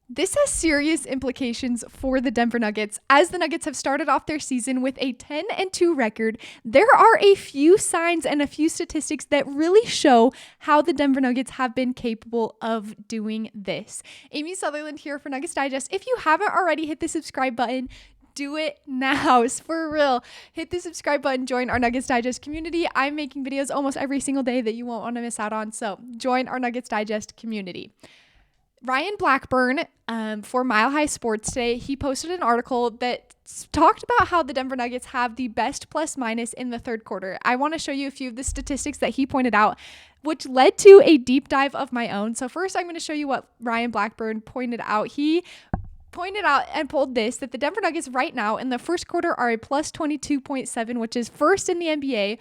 This has serious implications for the Denver Nuggets. As the Nuggets have started off their season with a 10-2 record, there are a few signs and a few statistics that really show how the Denver Nuggets have been capable of doing this. Amy Sutherland here for Nuggets Digest. If you haven't already, hit the subscribe button. Do it now. For real. Hit the subscribe button. Join our Nuggets Digest community. I'm making videos almost every single day that you won't want to miss out on. So join our Nuggets Digest community. Ryan Blackburn for Mile High Sports today, he posted an article that talked about how the Denver Nuggets have the best plus minus in the third quarter. I want to show you a few of the statistics that he pointed out, which led to a deep dive of my own. So first, I'm going to show you what Ryan Blackburn pointed out. He pointed out and pulled this, that the Denver Nuggets right now in the first quarter are a plus 22.7, which is first in the NBA.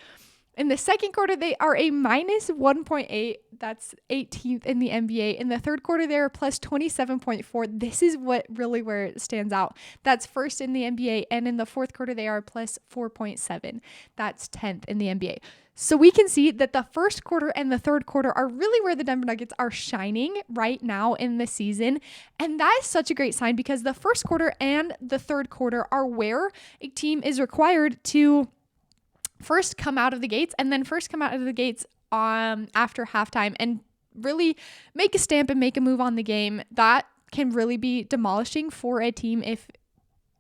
In the second quarter, they are a minus 1.8. That's 18th in the NBA. In the third quarter, they're plus 27.4. This is where it stands out. That's first in the NBA. And in the fourth quarter, they are plus 4.7. That's 10th in the NBA. So we can see that the first quarter and the third quarter are really where the Denver Nuggets are shining right now in the season. And that is such a great sign, because the first quarter and the third quarter are where a team is required to first come out of the gates after halftime and really make a stamp and make a move on the game. That can really be demolishing for a team if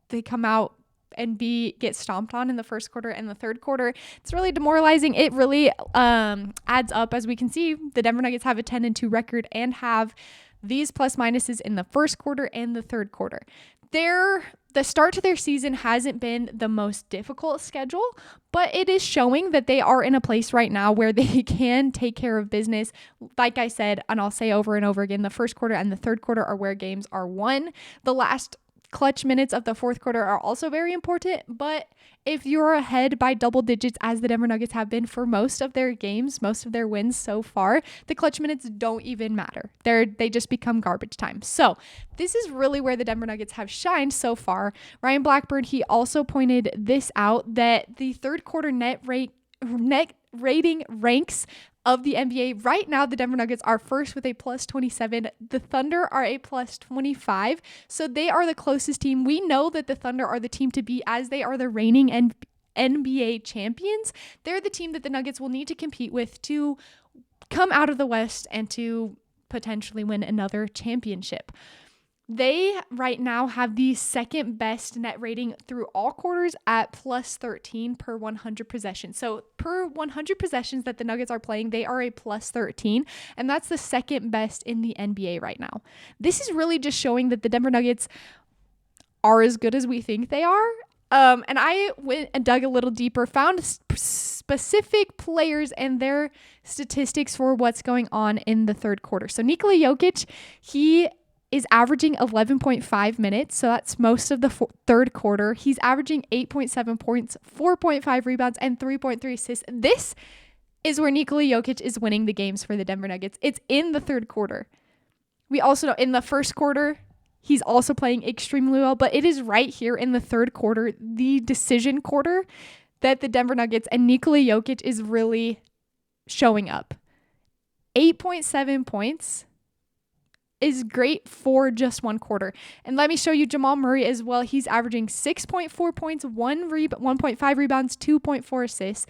they come out and get stomped on in the first quarter and the third quarter. It's really demoralizing. It really adds up. As we can see, the Denver Nuggets have a 10-2 record and have these plus minuses in the first quarter and the third quarter. The start to their season hasn't been the most difficult schedule, but it is showing that they are in a place right now where they can take care of business. Like I said, and I'll say over and over again, the first quarter and the third quarter are where games are won. The last clutch minutes of the fourth quarter are also very important, but if you're ahead by double digits, as the Denver Nuggets have been for most of their games, most of their wins so far, the clutch minutes don't even matter. They just become garbage time. So this is really where the Denver Nuggets have shined so far. Ryan Blackburn, he also pointed this out, that the third quarter net rating ranks of the NBA. Right now, the Denver Nuggets are first with a plus 27. The Thunder are a plus 25. So they are the closest team. We know that the Thunder are the team to beat, as they are the reigning NBA champions. They're the team that the Nuggets will need to compete with to come out of the West and to potentially win another championship. They right now have the second best net rating through all quarters at plus 13 per 100 possessions. So per 100 possessions that the Nuggets are playing, they are a plus 13, and that's the second best in the NBA right now. This is really just showing that the Denver Nuggets are as good as we think they are. And I went and dug a little deeper, found specific players and their statistics for what's going on in the third quarter. So Nikola Jokić, he is averaging 11.5 minutes. So that's most of the third quarter. He's averaging 8.7 points, 4.5 rebounds, and 3.3 assists. This is where Nikola Jokić is winning the games for the Denver Nuggets. It's in the third quarter. We also know in the first quarter, he's also playing extremely well, but it is right here in the third quarter, the decision quarter, that the Denver Nuggets and Nikola Jokić is really showing up. 8.7 points is great for just one quarter. And let me show you Jamal Murray as well. He's averaging 6.4 points, 1.5 rebounds, 2.4 assists.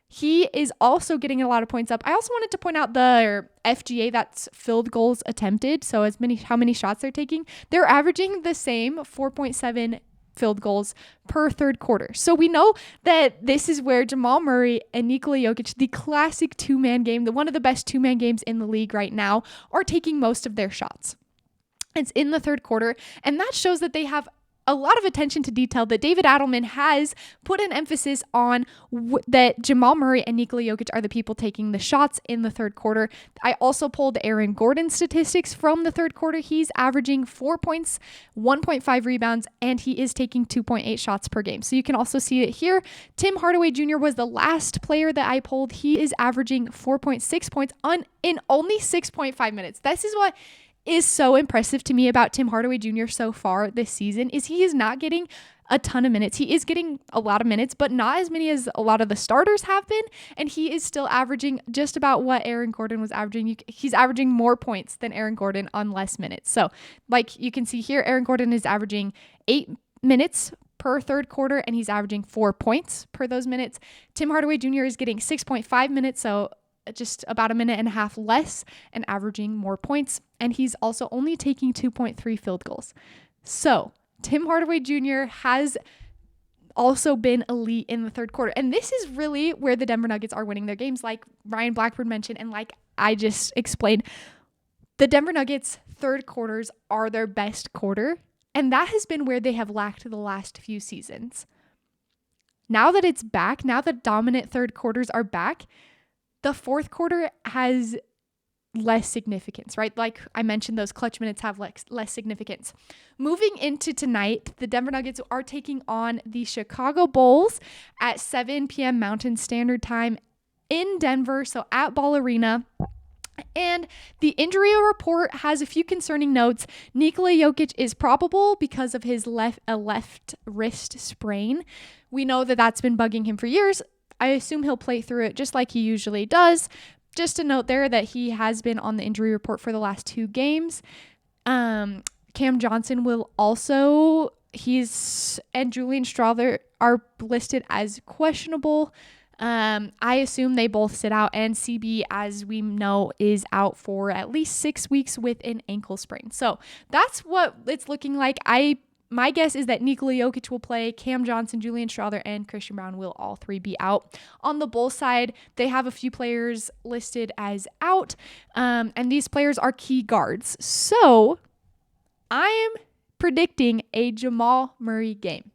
He is also getting a lot of points up. I also wanted to point out the FGA, that's field goals attempted. So how many shots they're taking. They're averaging the same 4.7 field goals per third quarter. So we know that this is where Jamal Murray and Nikola Jokić, the classic two-man game, one of the best two-man games in the league right now, are taking most of their shots. It's in the third quarter, and that shows that they have a lot of attention to detail, that David Adelman has put an emphasis on that Jamal Murray and Nikola Jokić are the people taking the shots in the third quarter. I also pulled Aaron Gordon's statistics from the third quarter. He's averaging 4 points, 1.5 rebounds, and he is taking 2.8 shots per game. So you can also see it here. Tim Hardaway Jr. was the last player that I pulled. He is averaging 4.6 points in only 6.5 minutes. This is what is so impressive to me about Tim Hardaway Jr. so far this season, is he is not getting a ton of minutes. He is getting a lot of minutes, but not as many as a lot of the starters have been. And he is still averaging just about what Aaron Gordon was averaging. He's averaging more points than Aaron Gordon on less minutes. So like you can see here, Aaron Gordon is averaging 8 minutes per third quarter, and he's averaging 4 points per those minutes. Tim Hardaway Jr. is getting 6.5 minutes, so just about a minute and a half less and averaging more points. And he's also only taking 2.3 field goals. So Tim Hardaway Jr. has also been elite in the third quarter. And this is really where the Denver Nuggets are winning their games, like Ryan Blackburn mentioned, and like I just explained. The Denver Nuggets' third quarters are their best quarter, and that has been where they have lacked the last few seasons. Now that it's back, now that dominant third quarters are back, the fourth quarter has less significance, right? Like I mentioned, those clutch minutes have less significance. Moving into tonight, the Denver Nuggets are taking on the Chicago Bulls at 7 p.m. Mountain Standard Time in Denver, so at Ball Arena. And the injury report has a few concerning notes. Nikola Jokić is probable because of his left wrist sprain. We know that that's been bugging him for years. I assume he'll play through it just like he usually does. Just a note there that he has been on the injury report for the last 2 games. Cam Johnson will also, and Julian Strawther are listed as questionable. I assume they both sit out, and CB, as we know, is out for at least 6 weeks with an ankle sprain. So that's what it's looking like. My guess is that Nikola Jokić will play, Cam Johnson, Julian Strawther, and Christian Braun will all 3 be out. On the Bulls side, they have a few players listed as out, and these players are key guards. So I am predicting a Jamal Murray game.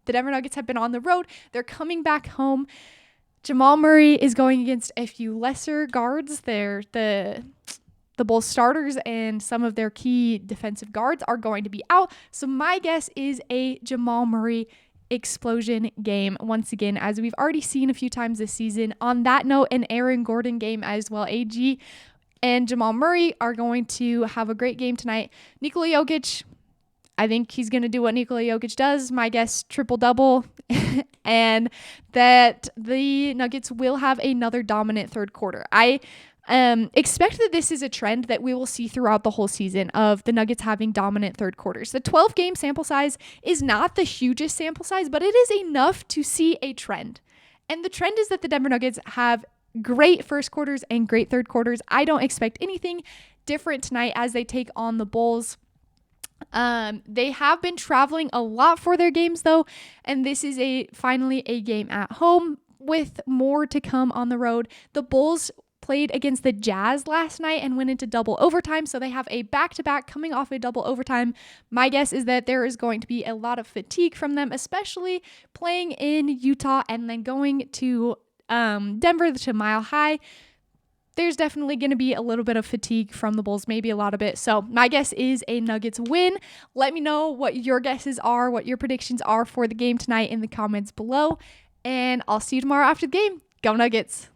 The Denver Nuggets have been on the road. They're coming back home. Jamal Murray is going against a few lesser guards. The Bulls starters and some of their key defensive guards are going to be out. So my guess is a Jamal Murray explosion game once again, as we've already seen a few times this season. On that note, an Aaron Gordon game as well. AG and Jamal Murray are going to have a great game tonight. Nikola Jokić, I think he's going to do what Nikola Jokić does. My guess, triple-double. And that the Nuggets will have another dominant third quarter. I expect that this is a trend that we will see throughout the whole season of the Nuggets having dominant third quarters. The 12-game sample size is not the hugest sample size, but it is enough to see a trend. And the trend is that the Denver Nuggets have great first quarters and great third quarters. I don't expect anything different tonight as they take on the Bulls. They have been traveling a lot for their games though, and this is finally a game at home with more to come on the road. The Bulls played against the Jazz last night and went into double overtime, so they have a back-to-back coming off a double overtime. My guess is that there is going to be a lot of fatigue from them, especially playing in Utah and then going to Denver to Mile High. There's definitely going to be a little bit of fatigue from the Bulls, maybe a lot of it. So my guess is a Nuggets win. Let me know what your guesses are, what your predictions are for the game tonight in the comments below, and I'll see you tomorrow after the game. Go Nuggets!